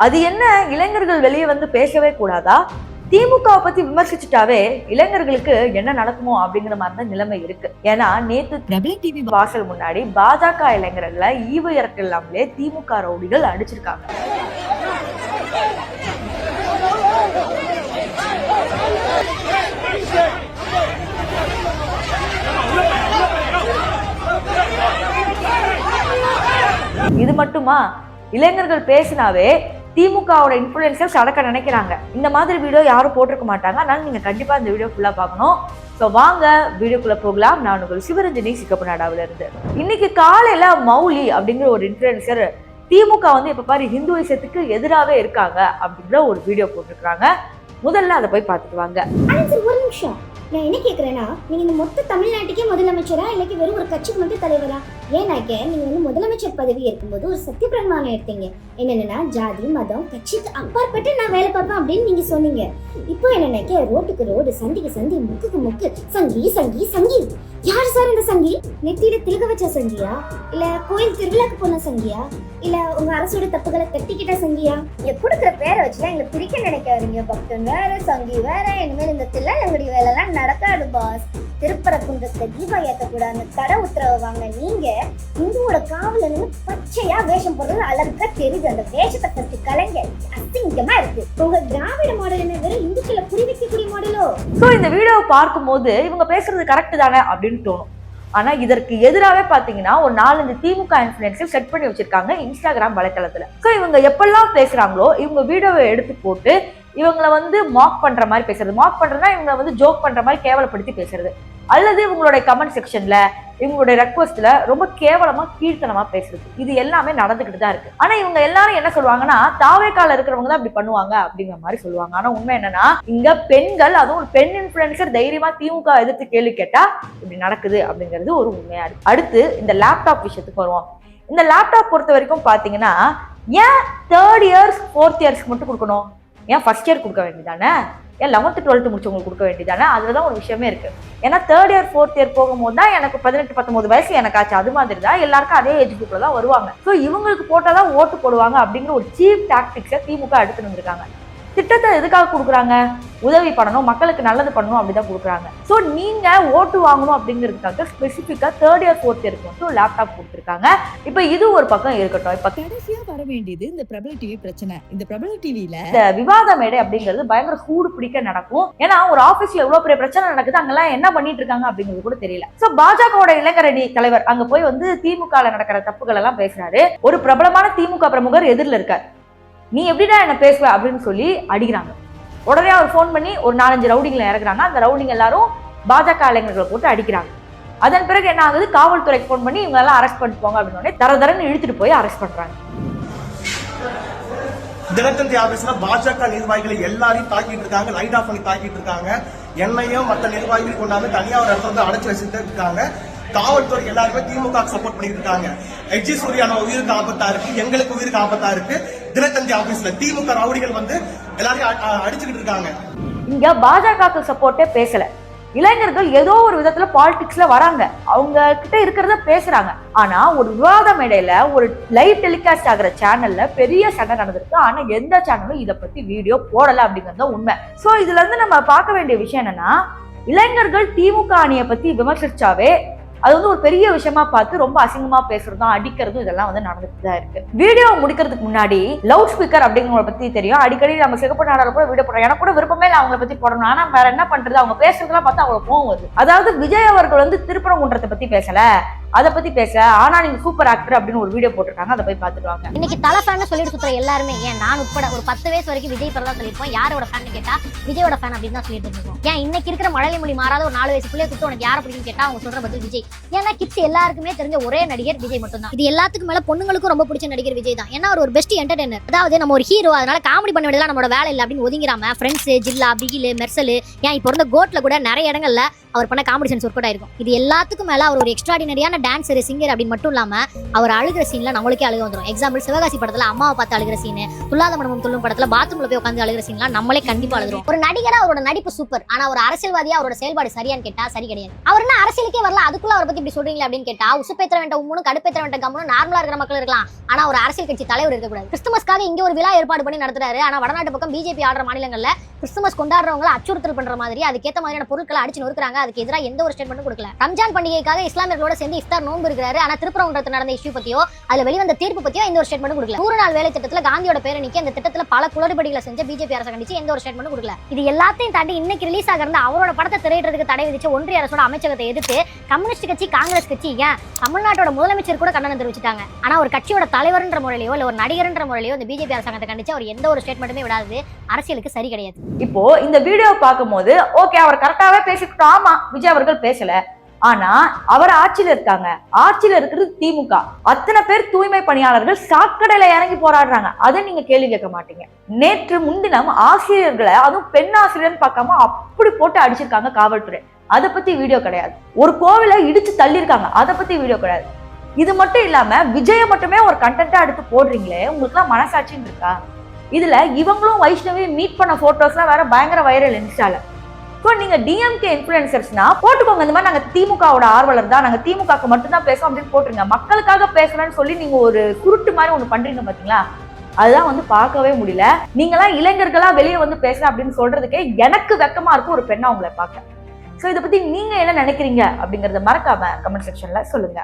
அது என்ன இளைஞர்கள் வெளியே வந்து பேசவே கூடாதா? திமுகவை பத்தி விமர்சிச்சுட்டாவே இளைஞர்களுக்கு என்ன நடக்குமோ அப்படிங்கிற மாதிரி தான் நிலைமை இருக்கு. ஏன்னா நேத்து பிரபல டிவி வாசல் முன்னாடி பாஜக இளைஞர்களை ஈவு இறக்கு இல்லாமலே திமுக ரவுடிகள் அடிச்சிருக்காங்க. இது மட்டுமா, இளைஞர்கள் பேசினாவே திமுகவோட இன்ஃப்ளூயன்சர்ஸ் அடக்க நினைக்கிறாங்க. இந்த மாதிரி வீடியோ யாரும் போட்டிருக்க மாட்டாங்க. அதனால நீங்க கண்டிப்பா இந்த வீடியோ ஃபுல்லா பார்க்கணும். ஸோ வாங்க வீடியோக்குள்ள போகலாம். நான் உங்கள் சிவரஞ்சனி சிக்கப்பநாடாவில இருந்து. இன்னைக்கு காலையில மௌலி அப்படிங்கிற ஒரு இன்ஃப்ளூயன்சர் திமுக வந்து இப்ப பாரு ஹிந்துவிசத்துக்கு எதிராகவே இருக்காங்க அப்படிங்கிற ஒரு வீடியோ போட்டிருக்காங்க. முதல்ல அதை போய் பார்த்துட்டு வாங்க. ஒரு நிமிஷம், நான் என்ன கேட்குறேன்னா, நீங்கள் இந்த மொத்த தமிழ்நாட்டுக்கே முதலமைச்சரா இல்லாட்டி வெறும் ஒரு கட்சிக்கு மட்டும் தலைவரா? ஏன்னாக்க நீங்கள் வந்து முதலமைச்சர் பதவி இருக்கும்போது ஒரு சத்திய பிரமாணம் எடுத்தீங்க. என்னென்னா ஜாதி மதம் கட்சிக்கு அப்பாற்பட்டு நான் வேலை பார்ப்பேன் அப்படின்னு நீங்கள் சொன்னீங்க. இப்போ என்னன்னாக்க ரோட்டுக்கு ரோடு சந்திக்கு சந்தி முக்குக்கு முக்கு சங்கி சங்கி சங்கி. யார் சார் இந்த சங்கி? நெத்தியில திலக வச்ச சங்கியா, இல்ல கோயில் திருவிழாக்கு போன சங்கியா, இல்ல உங்க அரசோட தப்புகளை தட்டிக்கிட்ட சங்கியா? இங்க கொடுக்குற பேரை வச்சுதான் எங்களை பிரிக்க நினைக்காதீங்க. பக்தன் வேற சங்கி வேற. இனிமேல் இந்த தில்லாலங்கடி வேலை எல்லாம் நடக்காது பாஸ். திருப்பரங்குன்றத்தை தீபா ஏற்றக்கூடாது தடை உத்தரவு வாங்க. நீங்க இந்துவோட காவல நின்று பச்சையா வேஷம் போடுறது அழகா தெரியுது. அந்த வேஷத்தை பத்தி கலைஞர் அசிங்கமா இருக்கு. உங்க திராவிட மாடல் என்ன வெறும் இந்துக்களை குறி வைக்கக்கூடிய மாடலோ? ஸோ இந்த வீடியோவை பார்க்கும்போது இவங்க பேசுறது கரெக்ட் தானே அப்படின்னு தோணும். ஆனா இதற்கு எதிராகவே பாத்தீங்கன்னா ஒரு 4-5 திமுக இன்ஃப்ளூயன்சர் செட் பண்ணி வச்சிருக்காங்க இன்ஸ்டாகிராம் வலைத்தளத்துல. ஸோ இவங்க எப்பெல்லாம் பேசுறாங்களோ இவங்க வீடியோவை எடுத்து போட்டு இவங்களை வந்து மாக் பண்ற மாதிரி பேசுறது. மாக் பண்றதுனா இவங்க வந்து ஜோக் பண்ற மாதிரி கேவலப்படுத்தி பேசுறது, அல்லது இவங்களுடைய கமெண்ட் செக்ஷன்ல இவங்களுடைய ரெக்வஸ்ட்ல ரொம்ப கேவலமா கீழ்த்தனமா பேசுறது. இது எல்லாமே நடந்துகிட்டு தான் இருக்கு. ஆனா இவங்க எல்லாரும் என்ன சொல்லுவாங்கன்னா தாவேக்கால இருக்கிறவங்க தான் அப்படி பண்ணுவாங்க அப்படிங்கிற மாதிரி சொல்லுவாங்க. ஆனா உண்மை என்னன்னா இங்க பெண்கள், அதுவும் ஒரு பெண் இன்ஃப்ளூயன்சர் தைரியமா திமுக எதிர்த்து கேள்வி கேட்டா இப்படி நடக்குது அப்படிங்கிறது ஒரு உண்மையா இருக்கு. அடுத்து இந்த லேப்டாப் விஷயத்துக்கு வருவோம். இந்த லேப்டாப் பொறுத்த வரைக்கும் பாத்தீங்கன்னா ஏன் 3rd years 4th yearsக்கு மட்டும் கொடுக்கணும்? ஏன் ஃபர்ஸ்ட் இயர் கொடுக்க வேண்டியதானே? ஏன் 11th 12th முடிச்சவங்களுக்கு கொடுக்க வேண்டியதானே? அதுலதான் ஒரு விஷயமே இருக்கு. ஏன்னா 3rd year 4th year போகும்போது தான் எனக்கு 18-19 வயசு எனக்கு ஆச்சு. அது மாதிரி தான் எல்லாருக்கும் அதே ஏஜ் குரூப்ல தான் வருவாங்க. ஸோ இவங்களுக்கு போட்டாதான் ஓட்டு போடுவாங்க அப்படிங்கிற ஒரு சீப் டாக்டிக்ஸை திமுக எடுத்துட்டு வந்திருக்காங்க. திட்டத்தை எதுக்காக கொடுக்குறாங்க? உதவி பண்ணணும், மக்களுக்கு நல்லது பண்ணணும் அப்படிதான் கொடுக்குறாங்க. ஸோ நீங்க ஓட்டு வாங்கணும் அப்படிங்கிறதுக்காக ஸ்பெசிஃபிக்கா 3rd year 4th year மட்டும் லேப்டாப் கொடுத்துருக்காங்க. இப்ப இது ஒரு பக்கம் இருக்கட்டும். இப்ப கடைசியா வர வேண்டியது இந்த பிரபல டிவி பிரச்சனை. இந்த பிரபல டிவில இந்த விவாத மேடை அப்படிங்கிறது பயங்கர சூடு பிடிக்க நடக்கும். ஏன்னா ஒரு ஆபீஸ்ல எவ்வளவு பெரிய பிரச்சனை நடக்குது, அங்கெல்லாம் என்ன பண்ணிட்டு இருக்காங்க அப்படிங்கிறது கூட தெரியல. சோ பாஜகவோட இளைஞரணி தலைவர் அங்க போய் வந்து திமுக நடக்கிற தப்புகள் எல்லாம் பேசுறாரு. ஒரு பிரபலமான திமுக பிரமுகர் எதிரில் இருக்கார். நீ எப்படிடா என்ன பேசுவ அப்படின்னு சொல்லி அடிக்கிறாங்க. உடனே அவர் போன் பண்ணி ஒரு 4-5 ரவுடிங்களை இறக்குறாங்க. அந்த ரவுடிங்க எல்லாரும் பாஜக இளைஞர்களை போட்டு அடிக்கிறாங்க. அதன் பிறகு என்ன ஆகுது, காவல்துறைக்கு போன் பண்ணி இவங்க எல்லாம் அரெஸ்ட் பண்ணிட்டு போங்க அப்படின்னு தரதரன்னு இழுத்துட்டு போய் அரெஸ்ட் பண்றாங்க. தினத்தந்தி ஆபீஸ்ல பாஜக நிர்வாகிகளை எல்லாரையும் தாக்கிட்டு இருக்காங்க, லைட் ஆஃப் பண்ணி தாக்கிட்டு இருக்காங்க. என்னையும் மற்ற நிர்வாகிகள் கொண்டாந்து தனியா ஒரு இடத்துல அடைச்சு வச்சுட்டு இருக்காங்க. காவல்துறை எல்லாருமே திமுக சப்போர்ட் பண்ணிட்டு இருக்காங்க. எச்சி சூர்யானோ உயிருக்கு ஆபத்தா இருக்கு, எங்களுக்கு உயிருக்கு ஆபத்தா இருக்கு. தினத்தந்தி ஆபீஸ்ல திமுக ரவுடிகள் வந்து எல்லாரையும் அடிச்சுக்கிட்டு இருக்காங்க. இங்க பாஜக சப்போர்ட்டே பேசல. இளைஞர்கள் ஏதோ ஒரு விதத்துல பாலிடிக்ஸ்ல வராங்க, அவங்க கிட்ட இருக்கிறத பேசுறாங்க. ஆனா ஒரு விவாத மேடையில ஒரு லைவ் டெலிகாஸ்ட் ஆகிற சேனல்ல பெரிய சண்டை நடந்திருக்கு. ஆனா எந்த சேனலும் இதை பத்தி வீடியோ போடல அப்படிங்கிறது உண்மை. சோ இதுல இருந்து நம்ம பார்க்க வேண்டிய விஷயம் என்னன்னா, இளைஞர்கள் திமுக அணியை பத்தி விமர்சிச்சாவே அது வந்து ஒரு பெரிய விஷயமா பார்த்து ரொம்ப அசிங்கமா பேசுறதும் அடிக்கிறதும் இதெல்லாம் வந்து நடந்துட்டு தான் இருக்கு. வீடியோ முடிக்கிறதுக்கு முன்னாடி லவுட் ஸ்பீக்கர் அப்படிங்கிறத பத்தி தெரியும். அடிக்கடி நம்ம சிகப்பு நாடால கூட வீடியோ போடுறோம். எனக்கு கூட விருப்பமே இல்லை அவங்களை பத்தி போடணும். ஆனா வேற என்ன பண்றது, அவங்க பேசுறதெல்லாம் பார்த்தா அவங்க கோவம் வருது. அதாவது விஜய் அவர்கள் வந்து திருப்பரங்குன்றத்தை பத்தி பேசல, அதை பத்தி பேச, ஆனா நீங்க சூப்பர் ஆக்டர் அப்படின்னு ஒரு வீடியோ போட்டிருக்காங்க. அதை போய் பார்த்துட்டு வாங்க. இன்னைக்கு தலை ஃபேன் சொல்லிட்டு சுத்துற எல்லாருமே, ஏன் நான் உட்பட ஒரு 10 வயசு வரைக்கும் விஜய் படம் தான் சொல்லிருப்போம். யாரோட ஃபேன் கேட்டா விஜயோட ஃபேன் அப்படின்னு தான் சொல்லிட்டு இருக்கோம். ஏன் இன்னைக்கு இருக்கிற மழலை மொழி மாறாத ஒரு 4 வயசு பிள்ளைய குத்து உனக்கு யாரை பிடிக்கும் கேட்டா அவங்க சொல்ற பதில் விஜய். ஏன்னா கிட்ஸ் எல்லாருக்குமே தெரிஞ்ச ஒரே நடிகர் விஜய் மட்டும் தான். இது எல்லாத்துக்கும் மேல பொண்ணுங்களுக்கும் ரொம்ப பிடிச்ச நடிகர் விஜய் தான். ஏன்னா அவர் ஒரு பெஸ்ட் என்டர்டைனர். அதாவது நம்ம ஒரு ஹீரோ, அதனால காமெடி பண்ண வேண்டியதெல்லாம் நம்மளோட வேலை இல்லை அப்படின்னு ஒதுங்கிறாம ஃப்ரெண்ட்ஸ், ஜில்லா, பிகிலு, மெர்சல், ஏன் இப்போ இருந்த கோட்ல கூட நிறைய இடங்கள்ல அவர் பண்ண காமெடி சென்ஸ் ஒர்க் அவுட் ஆயிருக்கும். இது எல்லாத்துக்கும் மேல அவர் ஒரு எக்ஸ்ட்ராடினரியான டான்ஸர் சிங்கர் அப்படின்னு மட்டும் இல்லாம அவர் அழுகிற சீன்ல நம்மளுக்கே அழுக வந்துடும். எக்ஸாம்பிள் சிவகாசி படத்துல அம்மாவை பார்த்து அழுகிற சீன், துல்லாத மனமும் துள்ளும் படத்துல பாத்ரூம்ல போய் உட்காந்து அழுகிற சீன்லாம் நம்மளே கண்டிப்பா அழுகிறோம். ஒரு நடிகரா அவரோட நடிப்பு சூப்பர், ஆனா ஒரு அரசியல்வாதியா அவரோட செயல்பாடு சரியான்னு கேட்டா சரி கிடையாது. அவர் என்ன அரசியலுக்கே வரல, அதுக்குள்ள அவரை பத்தி இப்படி சொல்றீங்களா அப்படின்னு கேட்டா உசுப்பேத்திர வேண்டாம் உம்முன்னு கடுப்பேத்திர வேண்டாம் கம்முன்னு நார்மலா இருக்கிற மக்கள் இருக்கலாம், ஆனா ஒரு அரசியல் கட்சி தலைவர் இருக்கக்கூடாது. கிறிஸ்துமஸ்க்காக இங்க ஒரு விழா ஏற்பாடு பண்ணி நடத்துறாரு, ஆனா வடநாட்டு பக்கம் பிஜேபி ஆடுற மாநிலங்கள்ல கிறிஸ்துமஸ் கொண்டாடுறவங்களை அச்சுறுத்தல் பண்ற மாதிரி அதுக்கேற்ற மாதிரியான பொருட்களை அடிச்சு நொறுக்குறாங்க. அதுக்கு எதிராக எந்த ஒரு ஸ்டேட்மெண்ட்டும் கொடுக்கல. ரம்ஜான் பண்டிகைக்காக இஸ்லாமியர்களோட சேர்ந்து இஃப்தார் நோன்பு இருக்கிறாரு, ஆனா திருப்பரங்குன்றத்தில் நடந்த இஷ்யூ பத்தியோ அதுல வெளிவந்த தீர்ப்பு பத்தியோ எந்த ஒரு ஸ்டேட்மெண்ட்டும் கொடுக்கல. 100 நாள் வேலை திட்டத்துல காந்தியோட பேரை நீக்கி அந்த திட்டத்துல பல குளறுபடிகளை செஞ்ச பிஜேபி அரசு கண்டிச்சு எந்த ஒரு ஸ்டேட்மெண்ட்டும் கொடுக்கல. இது எல்லாத்தையும் தாண்டி இன்னைக்கு ரிலீஸ் ஆகிருந்த அவரோட படத்தை திரையிடுறதுக்கு தடை விதிச்ச ஒன்றிய அரசோட அமைச்சகத்தை எதிர்த்து கம்யூனிஸ்ட் கட்சி, காங்கிரஸ் கட்சி, ஏன் தமிழ்நாட்டோட முதலமைச்சர் கூட கண்டனம் தெரிவிச்சிட்டாங்க. ஆனா ஒரு கட்சியோட தலைவர்ன்ற முறையிலயோ இல்ல ஒரு நடிகர்ன்ற முறையிலயோ இந்த பிஜேபி அரசாங்கத்தை கண்டிச்சு அவர் எந்த ஒரு ஸ்டேட்மெண்ட்டுமே விடாது. அரசியலுக்கு சரி கிடையாது. இப்போ இந்த வீடியோ பார்க்கும்போது ஓகே அவர் கரெக்டாவே பேசிக்கிட்டோம், ஆமா விஜய் அவர்கள் பேசல, ஆனா அவர் ஆட்சியில இருக்காங்க, ஆட்சியில இருக்கிறது திமுக, அத்தனை பேர் தூய்மை பணியாளர்கள் சாக்கடையில இறங்கி போராடுறாங்க, அதை நீங்க கேள்வி கேட்க மாட்டீங்க. நேற்று முன்தினம் ஆசிரியர்களை, அதுவும் பெண் ஆசிரியர்னு பார்க்காம அப்படி போட்டு அடிச்சிருக்காங்க காவல்துறை, அதை பத்தி வீடியோ கிடையாது. ஒரு கோவிலை இடிச்சு தள்ளியிருக்காங்க, அதை பத்தி வீடியோ கிடையாது. இது மட்டும் இல்லாம விஜய மட்டுமே ஒரு கண்டென்ட்டா எடுத்து போடுறீங்களே, உங்களுக்கு எல்லாம் மனசாட்சின்னு இருக்கா? இதுல இவங்களும் வைஷ்ணவி மீட் பண்ண போட்டோஸ்லாம் வேற பயங்கர வைரல் இன்ஸ்டால. இப்போ நீங்க டிஎம்கே இன்ஃபுளுசர்ஸ்னா போட்டுக்கோங்க, இந்த மாதிரி நாங்க திமுகவோட ஆர்வலர் தான், நாங்க திமுகக்கு மட்டும்தான் பேசுவோம் அப்படின்னு போட்டுருங்க. மக்களுக்காக பேசுறேன்னு சொல்லி நீங்க ஒரு குருட்டு மாதிரி ஒண்ணு பண்றீங்க பாத்தீங்களா, அதுதான் வந்து பார்க்கவே முடியல. நீங்களாம் இளைஞர்களா வெளியே வந்து பேசுறேன் அப்படின்னு சொல்றதுக்கே எனக்கு வெக்கமா இருக்கும் ஒரு பெண்ணா உங்களை பார்க்க. ஸோ இதை பத்தி நீங்க என்ன நினைக்கிறீங்க அப்படிங்கறத மறக்காம கமெண்ட் செக்ஷன்ல சொல்லுங்க.